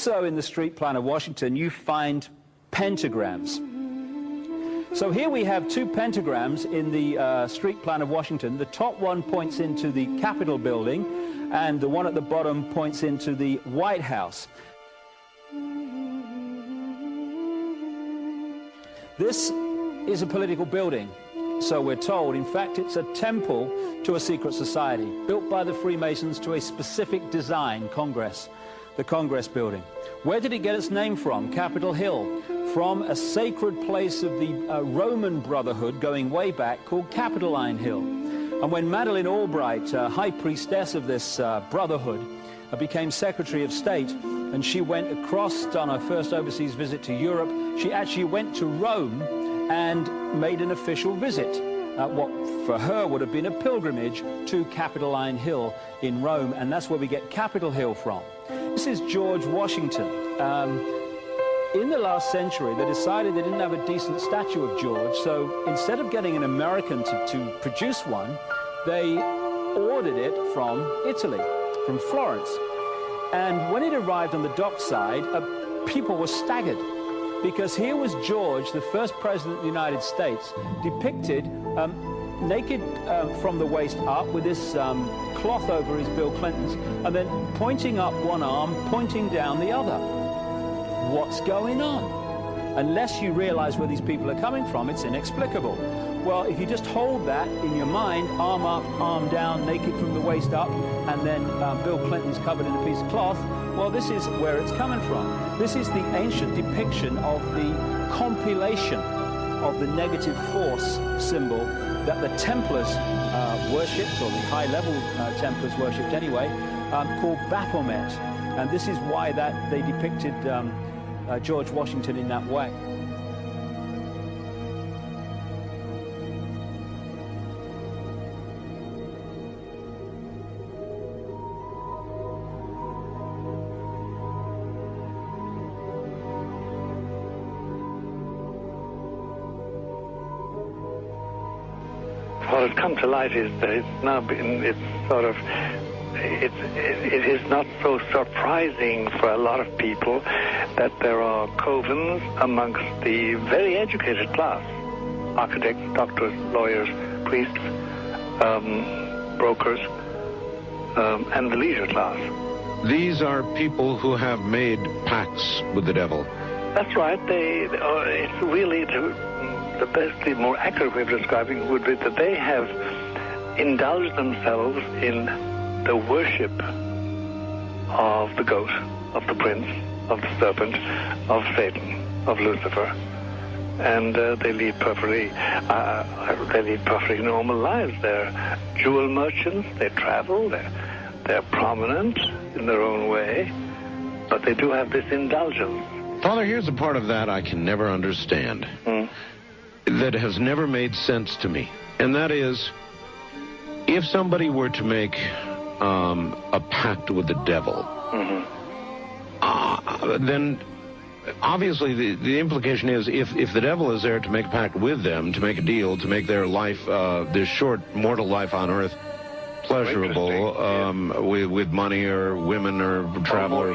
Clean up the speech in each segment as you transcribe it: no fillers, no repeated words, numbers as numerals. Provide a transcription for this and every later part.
Also in the street plan of Washington, you find pentagrams. So here we have two pentagrams in the street plan of Washington. The top one points into the Capitol building, and the one at the bottom points into the White House. This is a political building, so we're told. In fact, it's a temple to a secret society, built by the Freemasons to a specific design, Congress, the Congress building. Where did it get its name from? Capitol Hill, from a sacred place of the Roman Brotherhood going way back called Capitoline Hill. And when Madeleine Albright, high priestess of this brotherhood, became Secretary of State, and she went across on her first overseas visit to Europe, she actually went to Rome and made an official visit, what for her would have been a pilgrimage to Capitoline Hill in Rome, and that's where we get Capitol Hill from. This is George Washington. In the last century, they decided they didn't have a decent statue of George, so instead of getting an American to produce one, they ordered it from Italy, from Florence. And when it arrived on the dockside, people were staggered, because here was George, the first president of the United States, depicted naked from the waist up with this cloth over his Bill Clinton's, and then pointing up one arm, pointing down the other. What's going on? Unless you realize where these people are coming from, it's inexplicable. Well, if you just hold that in your mind, arm up, arm down, naked from the waist up, and then Bill Clinton's covered in a piece of cloth, well, this is where it's coming from. This is the ancient depiction of the compilation of the negative force symbol that the Templars worshipped, or the high-level Templars worshipped anyway, called Baphomet. And this is why that they depicted George Washington in that way. What has come to light is that it is not so surprising for a lot of people that there are covens amongst the very educated class: architects, doctors, lawyers, priests, brokers, and the leisure class. These are people who have made pacts with the devil. That's right. It's really the best, the more accurate way of describing it would be that they have indulged themselves in the worship of the goat, of the prince, of the serpent, of Satan, of Lucifer, and they lead perfectly normal lives. They're jewel merchants. They travel. They're prominent in their own way, but they do have this indulgence. Father, here's a part of that I can never understand. That has never made sense to me, and that is, if somebody were to make a pact with the devil, then obviously the implication is if the devil is there to make a pact with them, to make a deal, to make their life, their short mortal life on earth, pleasurable, with money or women or travel, or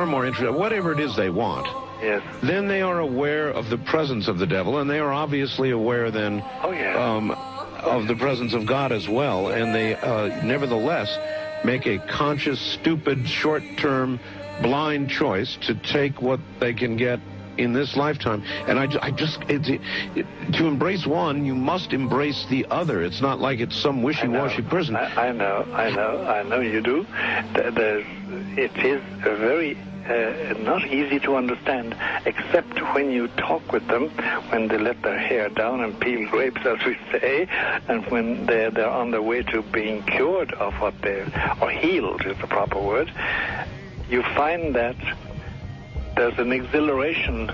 more interesting, whatever it is they want. Yes. Then they are aware of the presence of the devil, and they are obviously aware then of the presence of God as well, and they nevertheless make a conscious, stupid, short-term, blind choice to take what they can get in this lifetime. And to embrace one, you must embrace the other. It's not like it's some wishy-washy person. I know you do. It is a very not easy to understand, except when you talk with them, when they let their hair down and peel grapes, as we say, and when they're on their way to being cured of what or healed is the proper word. You find that there's an exhilaration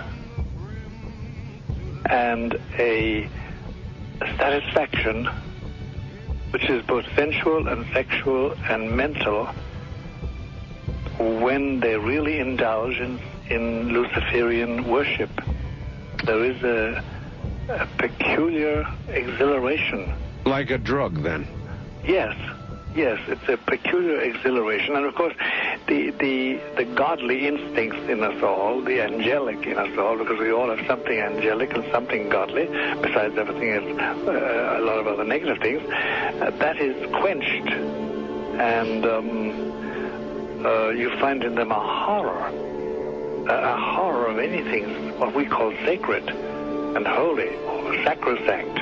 and a satisfaction which is both sensual and sexual and mental when they really indulge in Luciferian worship. There is a peculiar exhilaration. Like a drug, then? Yes, it's a peculiar exhilaration. And of course, the godly instincts in us all, the angelic in us all, because we all have something angelic and something godly, besides everything else, a lot of other negative things, that is quenched. And you find in them a horror of anything, what we call sacred and holy, or sacrosanct,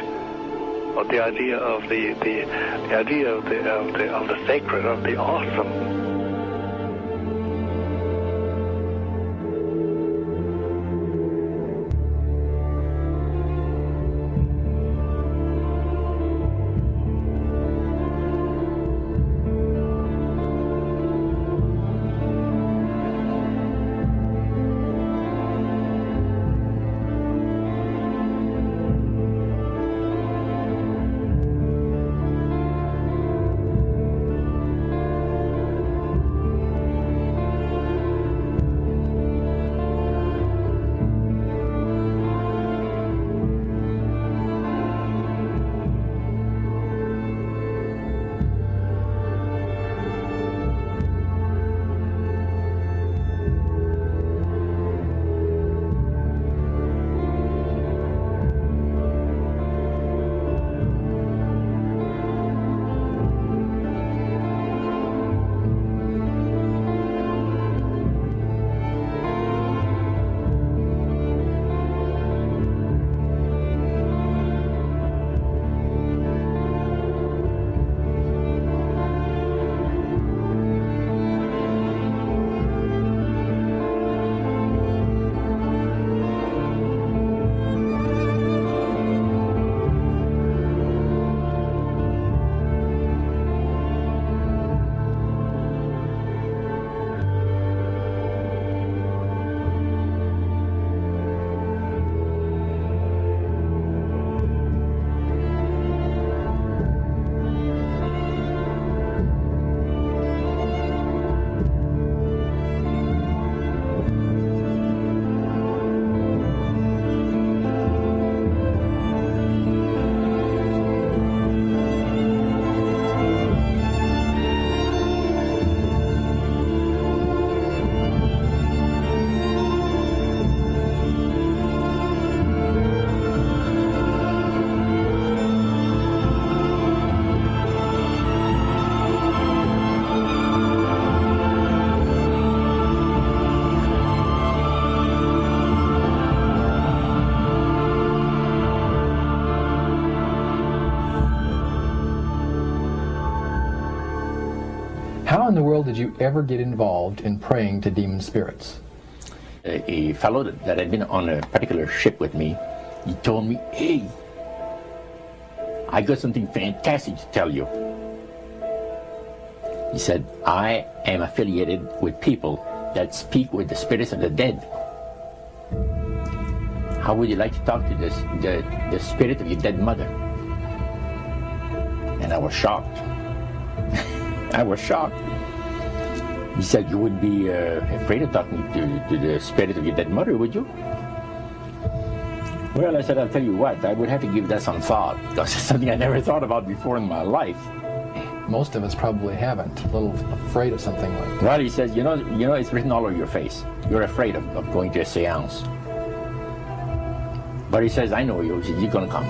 or the idea of the idea of the sacred, of the awesome. How in the world did you ever get involved in praying to demon spirits? A fellow that had been on a particular ship with me, he told me, "Hey, I got something fantastic to tell you." He said, "I am affiliated with people that speak with the spirits of the dead. How would you like to talk to the spirit of your dead mother?" And I was shocked. I was shocked. He said, "You wouldn't be afraid of talking to the spirit of your dead mother, would you?" Well, I said, "I'll tell you what, I would have to give that some thought, because it's something I never thought about before in my life." Most of us probably haven't. A little afraid of something like that. Well, he says, you know, it's written all over your face. You're afraid of going to a seance. But he says, "I know you. He said, you're going to come."